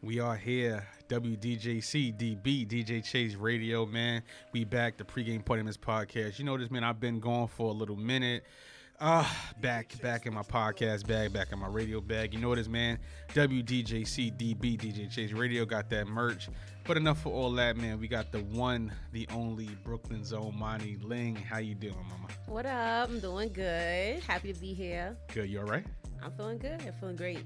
We are here, WDJC, DB, DJ Chase Radio, man. We back, the pregame part of this podcast. You know this, man, I've been gone for a little minute. Back in my podcast bag, back in my radio bag. You know what it is, man. WDJC, DB, DJ Chase Radio, got that merch. But enough for all that, man. We got the one, the only Brooklyn's own Manii Ling. How you doing, mama? What up? I'm doing good. Happy to be here. Good, you all right? I'm feeling good. I'm feeling great.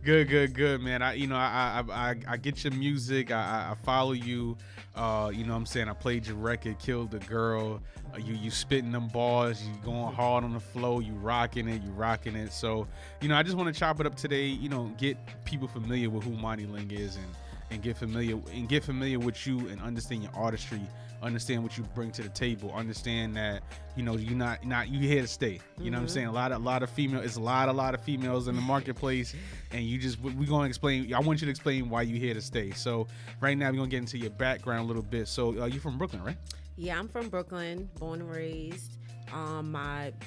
Good, man. I get your music. I follow you. You know what I'm saying? I played your record, Killed the Girl. You spitting them bars. You going hard on the flow. You rocking it. So, I just want to chop it up today. Get people familiar with who Manii Ling is and get familiar with you and understand your artistry. Understand what you bring to the table. Understand that you're not you here to stay. You know what I'm saying? A lot of female. It's a lot of females in the marketplace, and we're gonna explain. I want you to explain why you here to stay. So right now we're gonna get into your background a little bit. So you from Brooklyn, right? Yeah, I'm from Brooklyn, born and raised.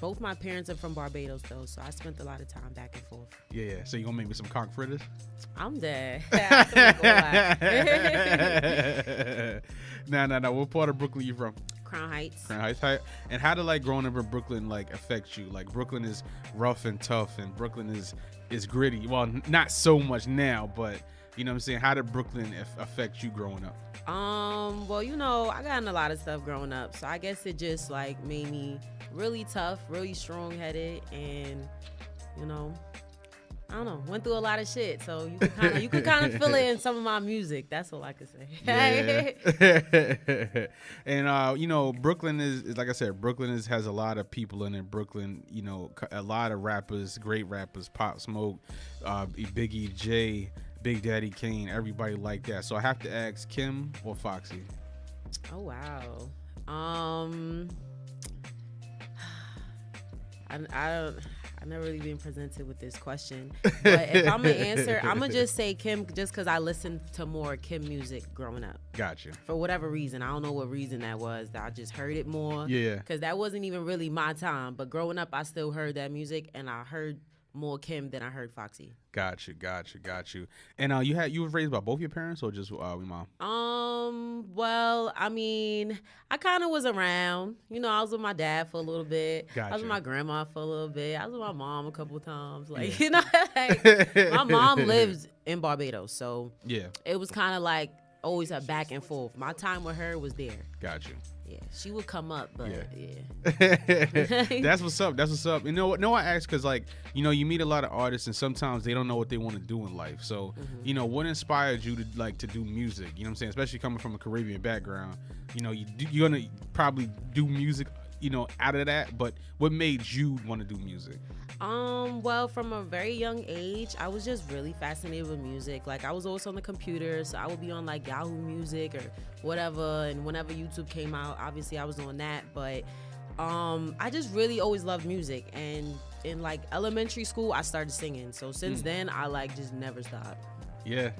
Both my parents are from Barbados though, so I spent a lot of time back and forth. Yeah. So you gonna make me some conch fritters? I'm dead. No. What part of Brooklyn you from? Crown Heights. And how did growing up in Brooklyn affect you? Brooklyn is rough and tough, and Brooklyn is gritty. Well, not so much now, but you know what I'm saying. How did Brooklyn affect you growing up? Well, I got in a lot of stuff growing up, so I guess it just made me really tough, really strong-headed, and I don't know, went through a lot of shit. So you can kind of feel it in some of my music. That's all I can say. Yeah. And Brooklyn is like I said, Brooklyn has a lot of people in it. Brooklyn, a lot of rappers, great rappers, Pop Smoke, Biggie, Jay, Big Daddy Kane, everybody like that. So I have to ask, Kim or Foxy? Oh wow. I've never really been presented with this question, but if I'm gonna answer, I'm gonna just say Kim, just because I listened to more Kim music growing up. Gotcha. For whatever reason, I don't know what reason that was. I just heard it more. Yeah. Because that wasn't even really my time, but growing up, I still heard that music, and I heard more Kim than I heard Foxy. Got you. And you were raised by both your parents or just your mom? Well, I mean, I kind of was around. I was with my dad for a little bit. Gotcha. I was with my grandma for a little bit. I was with my mom a couple of times. Yeah. My mom lives in Barbados, so yeah, it was kind of always a back and forth. My time with her was there. Got you. Yeah, she would come up, but yeah. That's what's up. You know what? No, I ask because you meet a lot of artists and sometimes they don't know what they want to do in life. So, what inspired you to do music? You know what I'm saying? Especially coming from a Caribbean background, you're gonna probably do music, out of that. But what made you want to do music? Well, from a very young age, I was just really fascinated with music. I was always on the computer, so I would be on Yahoo Music or whatever. And whenever YouTube came out, obviously I was on that. But I just really always loved music. And in elementary school, I started singing. So since then, I just never stopped. Yeah.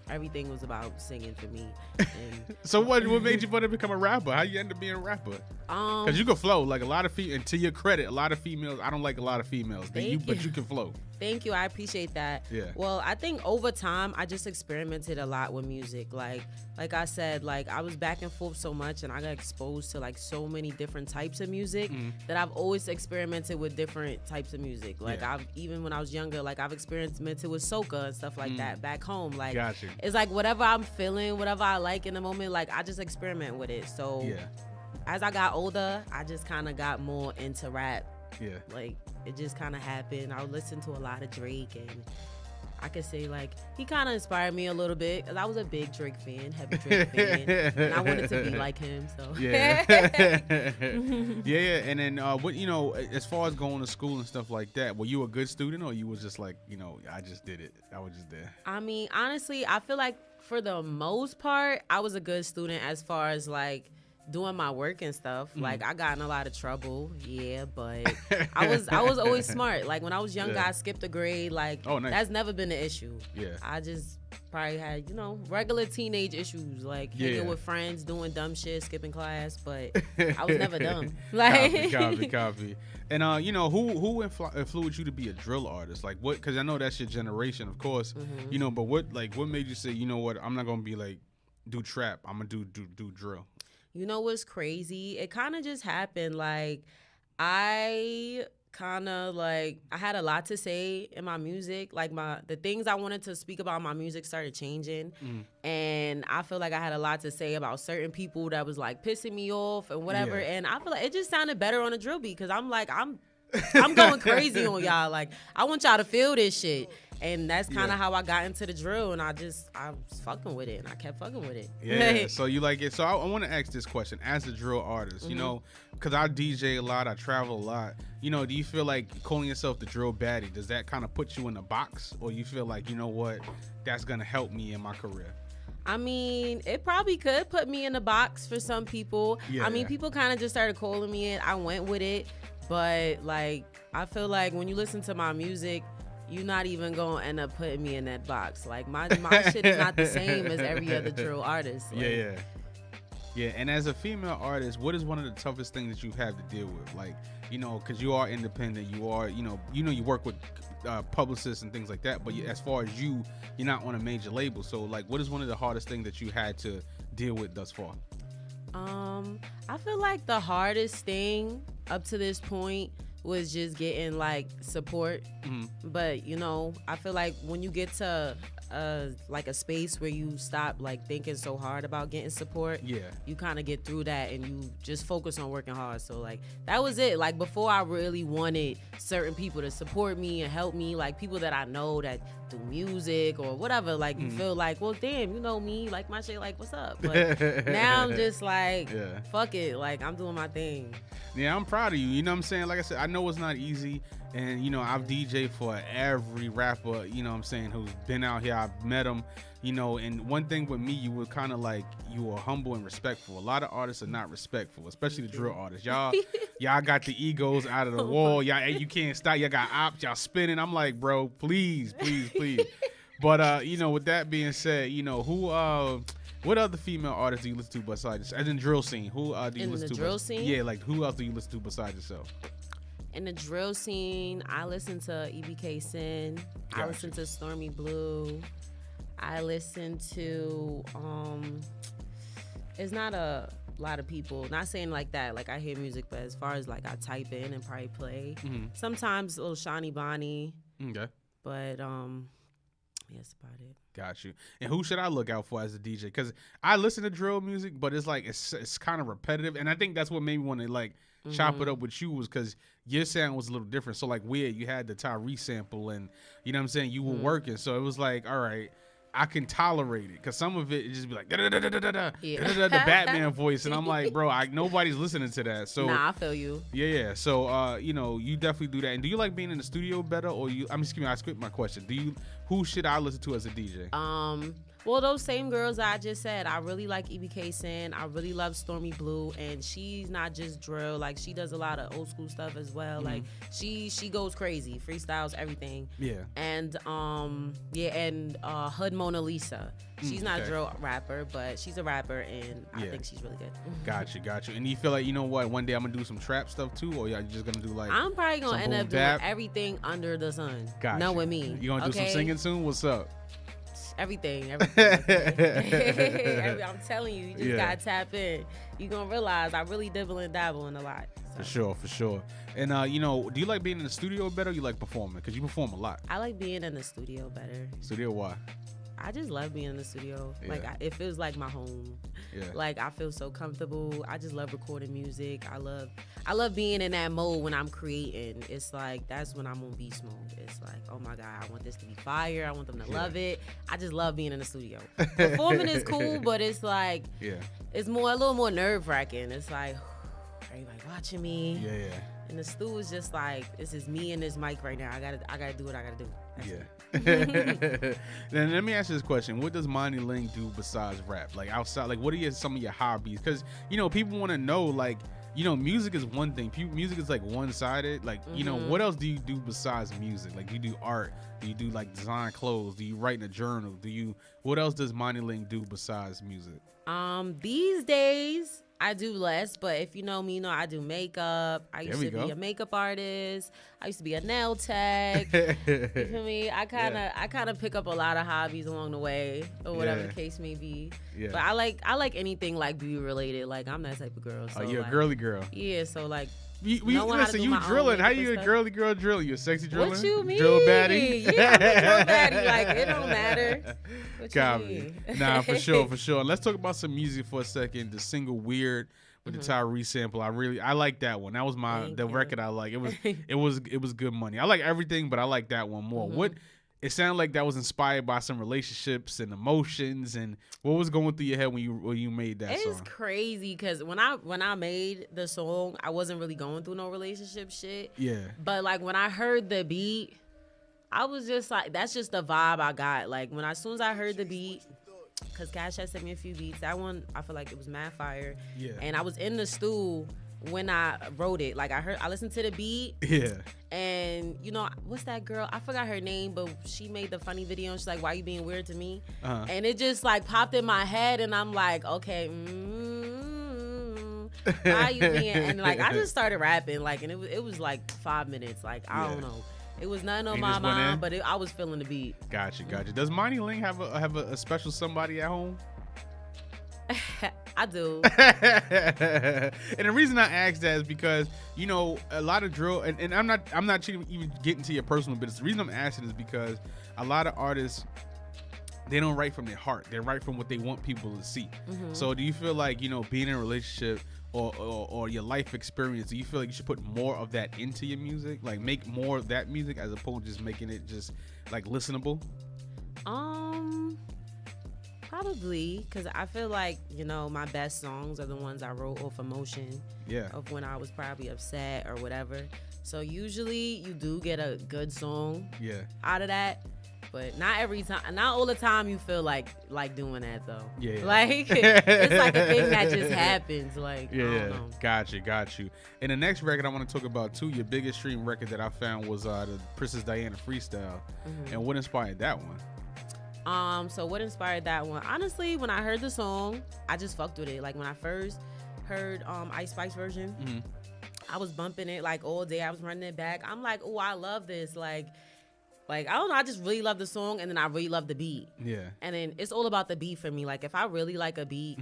Everything was about singing for me. And so what made you want to become a rapper? How you end up being a rapper? Because you can flow. A lot of and to your credit, a lot of females, I don't like a lot of females. But you can flow. Thank you. I appreciate that. Yeah. Well, I think over time, I just experimented a lot with music. Like I said, I was back and forth so much, and I got exposed to so many different types of music that I've always experimented with different types of music. Even when I was younger, I've experimented with soca and stuff like that back home. Gotcha. It's whatever I'm feeling, whatever I like in the moment, I just experiment with it. So as I got older, I just kind of got more into rap. Yeah. It just kind of happened. I would listen to a lot of Drake, and I could say he kind of inspired me a little bit because I was a big Drake fan, heavy Drake fan, and I wanted to be like him. So yeah. And then what as far as going to school and stuff like that, were you a good student or you was just I just did it? I was just there. I mean, honestly, I feel for the most part, I was a good student as far as doing my work and stuff. Like I got in a lot of trouble, yeah, but I was always smart. Like when I was younger, I skipped a grade. Like nice. That's never been an issue. Yeah, I just probably had regular teenage issues, like hanging with friends, doing dumb shit, skipping class, but I was never dumb. Like copy. And who influenced you to be a drill artist? Like what? Because I know that's your generation, of course. But what made you say, you know what, I'm not gonna be like do trap, I'm gonna do drill? You know what's crazy? It kind of just happened. Like I had a lot to say in my music. Like the things I wanted to speak about in my music started changing. And I feel like I had a lot to say about certain people that was like pissing me off and whatever. And I feel like it just sounded better on a drill beat because I'm like, I'm going crazy on y'all. Like I want y'all to feel this shit. And that's kind of how I got into the drill, and I was fucking with it, and I kept fucking with it. Yeah, so you like it. So I want to ask this question. As a drill artist, because I DJ a lot, I travel a lot, do you feel like calling yourself the drill baddie, does that kind of put you in a box? Or you feel like, you know what, that's going to help me in my career? I mean, it probably could put me in a box for some people. Yeah. I mean, people kind of just started calling me it. I went with it. But, like, I feel like when you listen to my music, you're not even gonna end up putting me in that box. Like my shit is not the same as every other drill artist. Like, yeah. And as a female artist, what is one of the toughest things that you've had to deal with? Like, because you are independent, you are, you work with publicists and things like that. But as far as you're not on a major label. So, like, what is one of the hardest things that you had to deal with thus far? I feel like the hardest thing up to this point was just getting like support. But I feel like when you get to like a space where you stop like thinking so hard about getting support, you kind of get through that and you just focus on working hard. So like that was it. Like before, I really wanted certain people to support me and help me, like people that I know that do music or whatever. Like you feel like, well, damn, you know me, like my shit, like what's up? But now I'm just like, fuck it, like I'm doing my thing. Yeah, I'm proud of you. You know what I'm saying? Like I said, I know it's not easy. And, I've DJed for every rapper, who's been out here. I've met them, and one thing with me, you were kind of like, you were humble and respectful. A lot of artists are not respectful, especially the drill artists. Y'all got the egos out of the wall. Y'all, you can't stop. Y'all got ops. Y'all spinning. I'm like, bro, please. But, with that being said, what other female artists do you listen to besides, as in drill scene? Who do you listen to? In the drill scene? Yeah, like who else do you listen to besides yourself? In the drill scene, I listen to EBK Sin. I listen to Stormy Blue. I listen to it's not a lot of people. Not saying like that. Like I hear music, but as far as like I type in and probably play. Sometimes a little Shani Bonnie. Okay. But that's about it. Got you. And who should I look out for as a DJ? Because I listen to drill music, but it's like it's kind of repetitive, and I think that's what made me want to like chop it up with you, was because your sound was a little different. So like weird, you had the Tyrese sample, and you know what I'm saying, you were working, so it was like, all right, I can tolerate it, because some of it just be like the Batman voice, and I'm like, bro, nobody's listening to that. So nah, I feel you. Yeah. So you definitely do that. And do you like being in the studio better, or I skipped my question. Who should I listen to as a DJ? Well, those same girls I just said. I really like EBK Sin. I really love Stormy Blue, and she's not just drill. Like she does a lot of old school stuff as well. Like she goes crazy, freestyles, everything. Yeah. And Hood Mona Lisa. She's not a drill rapper, but she's a rapper, and I think she's really good. Got you. And you feel like, you know what, one day I'm gonna do some trap stuff too, or y'all just gonna do like? I'm probably gonna end up doing everything under the sun. Knowing me. You gonna do some singing soon? What's up? Everything. I'm telling you, you just gotta tap in. You're gonna realize I really dibble and dabble in a lot. So. For sure. And do you like being in the studio better, or you like performing? Because you perform a lot. I like being in the studio better. Studio, why? I just love being in the studio. Yeah. Like it feels like my home. Yeah. Like I feel so comfortable. I just love recording music. I love being in that mode when I'm creating. It's like that's when I'm on beast mode. It's like, oh my God, I want this to be fire. I want them to love it. I just love being in the studio. Performing is cool, but it's like it's a little more nerve wracking. It's like, everybody watching me. Yeah, yeah. And the stew was just like, this is me and this mic right now. I gotta do what I gotta do. That's Yeah. Then let me ask you this question: what does Manii Ling do besides rap? Like outside, like what are some of your hobbies? Because people want to know, like, music is one thing. Music is like one-sided. Like, what else do you do besides music? Like, do you do art? Do you do like design clothes? Do you write in a journal? What else does Manii Ling do besides music? These days I do less, but if you know me, I do makeup. I used to be a makeup artist. I used to be a nail tech. You feel me? I kind of pick up a lot of hobbies along the way, or whatever the case may be. Yeah. But I like anything like beauty related. Like, I'm that type of girl. So, you're a girly girl. Yeah. So like. Listen, you drilling. How you a girly girl drilling? You a sexy driller? What you mean? Drill baddie? Yeah, I'm a drill baddie. Like, it don't matter. What you mean? Nah, for sure. And let's talk about some music for a second. The single "Weird" with the Tyrese sample. I like that one. That was the record I like. It was good money. I like everything, but I like that one more. It sounded like that was inspired by some relationships and emotions. And what was going through your head when you made that song? It's crazy because when I made the song, I wasn't really going through no relationship shit. Yeah. But like when I heard the beat, I was just like, that's just the vibe I got. Like as soon as I heard the beat, because Cash had sent me a few beats, that one I feel like it was mad fire. Yeah. And I was in the stool when I wrote it. Like I listened to the beat. Yeah. And what's that girl? I forgot her name, but she made the funny video and she's like, "Why you being weird to me?" And it just like popped in my head and I'm like, okay, why you being, and like I just started rapping, like, and it was like 5 minutes. Like, I don't know. It was nothing on my mind, but I was feeling the beat. Gotcha. Does Manii Ling have a special somebody at home? I do. And the reason I ask that is because a lot of drill, and I'm not even getting to your personal business. The reason I'm asking is because a lot of artists, they don't write from their heart. They write from what they want people to see. So do you feel like being in a relationship or your life experience, do you feel like you should put more of that into your music, like make more of that music as opposed to just making it just like listenable? Probably, because I feel like, my best songs are the ones I wrote off emotion. Yeah. Of when I was probably upset or whatever. So usually you do get a good song out of that. But not every time, not all the time you feel like doing that though. Yeah. Like it's like a thing that just happens. Like, I don't know. Got you. And the next record I want to talk about too, your biggest stream record that I found was the Princess Diana freestyle. And what inspired that one? So what inspired that one? Honestly, when I heard the song, I just fucked with it. Like when I first heard Ice Spice version, I was bumping it like all day. I was running it back. I'm like, oh, I love this. Like I don't know, I just really love the song, and then I really love the beat. Yeah. And then it's all about the beat for me. Like if I really like a beat,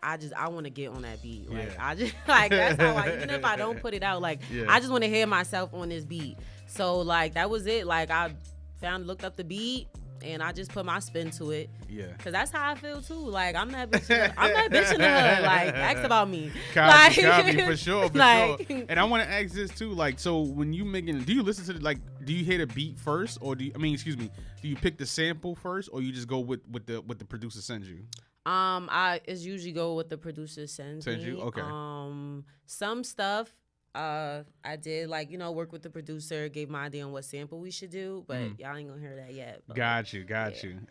I want to get on that beat. Like I just like that's how even if I don't put it out, like I just want to hear myself on this beat. So like that was it. Like I looked up the beat, and I just put my spin to it. Yeah. Cause that's how I feel too. Like I'm that bitch. I'm that bitch in the hood. Like ask about me. Copy for sure. Sure. And I want to ask this too. Like, so when you do you listen to do you hear the beat first, or do you pick the sample first, or you just go with the producer sends you? I usually go with the producer sends me. Okay. Some stuff I did work with the producer, gave my idea on what sample we should do, but y'all ain't gonna hear that yet. But got you.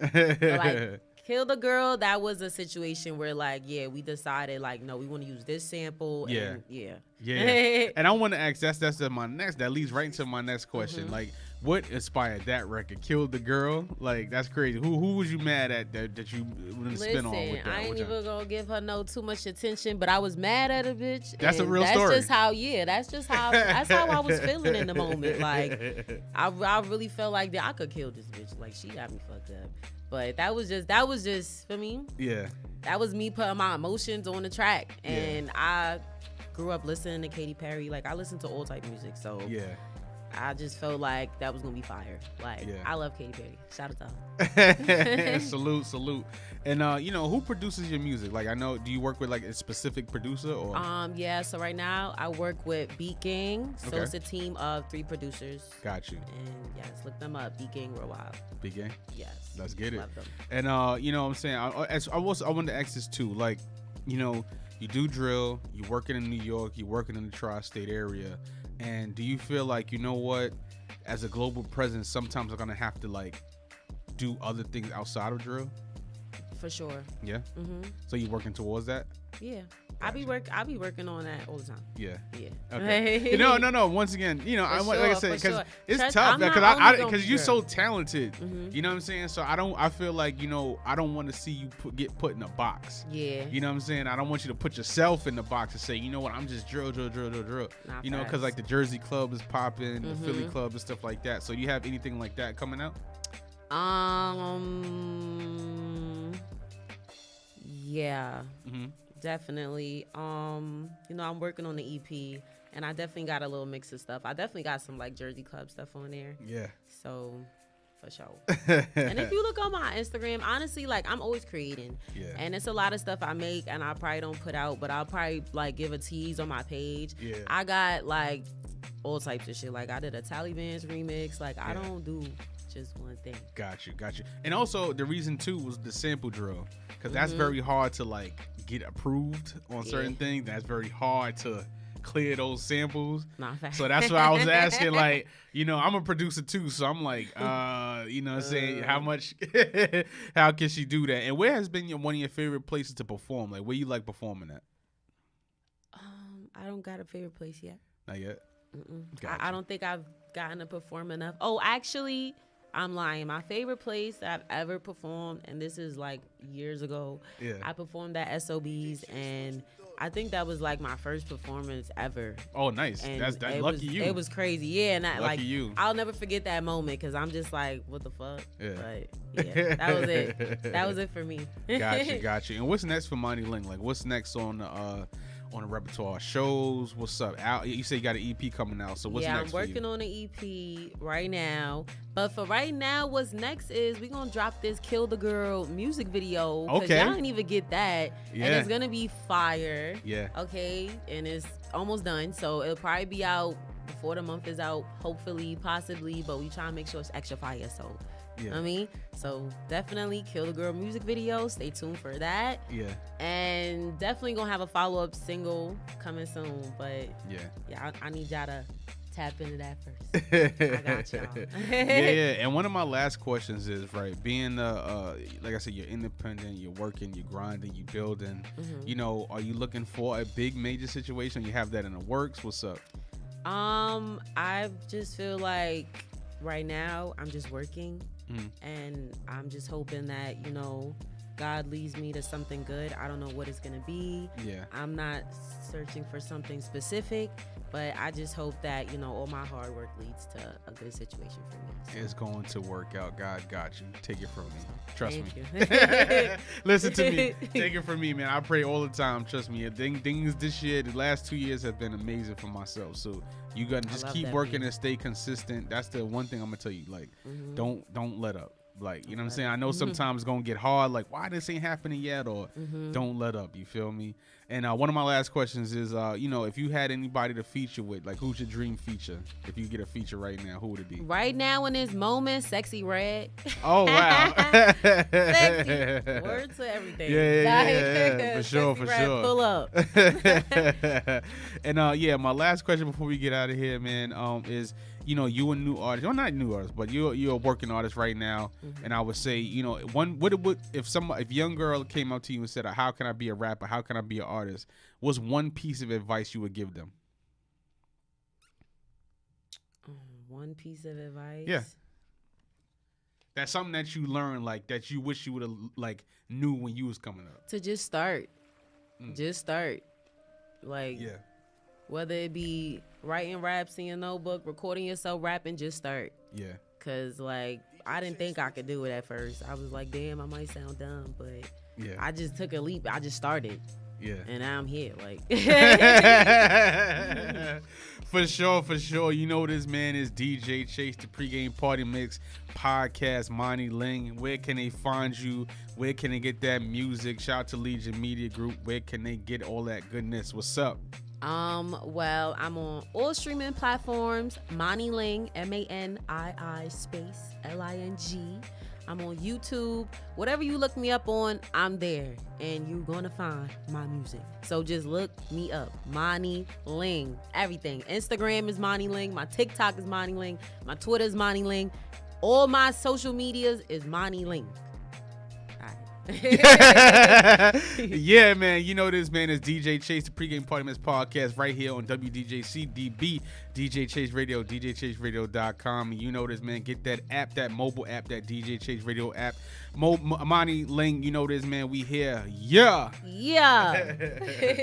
But Kill the Girl, that was a situation where we decided no, we want to use this sample. Yeah. And I want to ask, that leads right into my next question. Like, what inspired that record? Killed the Girl? Like, that's crazy. Who was you mad at that you wouldn't spin on with that? I ain't even gonna give her too much attention, but I was mad at a bitch. That's a real story. That's how I was feeling in the moment. Like, I really felt like that I could kill this bitch. Like, she got me fucked up. But that was just for me. Yeah. That was me putting my emotions on the track. And I grew up listening to Katy Perry. Like, I listen to all type of music. So yeah, I just felt like that was gonna be fire. Like, I love Katy Perry. Shout out to her. Salute. And who produces your music? Like, I know, do you work with a specific producer or? Yeah. So right now I work with Beat Gang. So it's a team of 3 producers. Got you. And yes, look them up. Beat Gang Worldwide. Beat Gang. Yes. Let's get it. Love them. And what I'm saying, I wanted to ask this too. Like, you do drill, you working in New York, you working in the tri-state area, and do you feel like, you know what, as a global presence, sometimes I'm gonna have to like do other things outside of drill? For sure. Yeah. So you working towards that? Yeah. I be working on that all the time. Yeah. Yeah. Okay. No. Once again, you know, like I said, because it's tough because you're so talented. You know what I'm saying? So I feel like, you know, I don't want to see you get put in a box. Yeah. You know what I'm saying? I don't want you to put yourself in the box and say, you know what, I'm just drill. Nah, you know, because like the Jersey club is popping, the Philly club and stuff like that. So you have anything like that coming out? Yeah. Definitely. You know, I'm working on the EP, and I definitely got a little mix of stuff. I definitely got some like Jersey club stuff on there. Yeah. So, for sure. And if you look on my Instagram, honestly, like I'm always creating. Yeah. And it's a lot of stuff I make, and I probably don't put out, but I'll probably like give a tease on my page. Yeah. I got like all types of shit. Like I did a Taliban's remix. Like I don't do just one thing. Got you. And also the reason too was the sample drill, because that's very hard to like get approved on certain things. That's very hard to clear those samples. So that's why I was asking, like, you know, I'm a producer too, so I'm like, you know what I'm saying, how can she do that? And where has been one of your favorite places to perform? Like, where you like performing at? I don't got a favorite place yet. Not yet? I don't think I've gotten to perform enough. Oh, actually, I'm lying. My favorite place I've ever performed, and this is like years ago, I performed at SOB's, and I think that was like my first performance ever. Oh, nice. And that's lucky you. It was crazy. Yeah, and lucky like you. I'll never forget that moment because I'm just like, what the fuck? Yeah. But yeah, that was it. That was it for me. Got you. And what's next for Manii Ling? Like, what's next on the repertoire? Shows? What's up? You say you got an EP coming out, so what's next? Yeah, I'm working on an EP right now. But for right now, what's next is we're gonna drop this "Kill the Girl" music video. Okay. Y'all didn't even get that. Yeah. And it's gonna be fire. Yeah. Okay. And it's almost done, so it'll probably be out before the month is out. Hopefully, possibly, but we try to make sure it's extra fire. So. Yeah. I mean, so definitely Kill the Girl music video. Stay tuned for that. Yeah. And definitely gonna have a follow-up single coming soon. But yeah, I need y'all to tap into that first. I got y'all. Yeah. And one of my last questions is, right, being like I said, you're independent, you're working, you're grinding, you're building. You know, are you looking for a big major situation? You have that in the works? What's up? I just feel like right now I'm just working. And I'm just hoping that, you know, God leads me to something good. I don't know what it's going to be. Yeah. I'm not searching for something specific, but I just hope that, you know, all my hard work leads to a good situation for me. So. It's going to work out. God got you. Take it from me. Trust Thank me. You. Listen to me. Take it from me, man. I pray all the time. Trust me. Things this year, the last 2 years have been amazing for myself. So you got to just keep working and stay consistent. That's the one thing I'm going to tell you. Like, don't let up. Like, you know what I'm saying? I know sometimes it's going to get hard. Like, why this ain't happening yet? Or don't let up. You feel me? And one of my last questions is, you know, if you had anybody to feature with, like, who's your dream feature? If you get a feature right now, who would it be? Right now in this moment, Sexy Red. Oh, wow. Sexy. Word to everything. Yeah. For sure, for sure. Pull up. And, my last question before we get out of here, man, is, you know, you a new artist, well, not new artist, but you're a working artist right now. And I would say, you know, if young girl came up to you and said, how can I be a rapper? How can I be an artist? What's one piece of advice you would give them? One piece of advice? Yeah. That's something that you learned, like, that you wish you would have, like, knew when you was coming up. To just start. Just start. Like, whether it be writing raps in your notebook, recording yourself rapping, just start. Yeah. Because, like, I didn't think I could do it at first. I was like, damn, I might sound dumb, but I just took a leap. I just started. Yeah. And now I'm here. Like, For sure. You know this man is DJ Chase, the Pregame Party Mix podcast, Manii Ling. Where can they find you? Where can they get that music? Shout out to Legion Media Group. Where can they get all that goodness? What's up? Well, I'm on all streaming platforms, Manii Ling, MANII space LING. I'm on YouTube. Whatever you look me up on, I'm there. And you're going to find my music. So just look me up. Manii Ling. Everything. Instagram is Manii Ling. My TikTok is Manii Ling. My Twitter is Manii Ling. All my social medias is Manii Ling. Yeah, man. You know this, man. It's DJ Chase, the Pregame Party Mess podcast right here on WDJCDB, DJ Chase Radio, DJChaseRadio.com. And you know this, man. Get that app, that mobile app, that DJ Chase Radio app. Manii Ling, you know this, man. We here. Yeah. Yeah.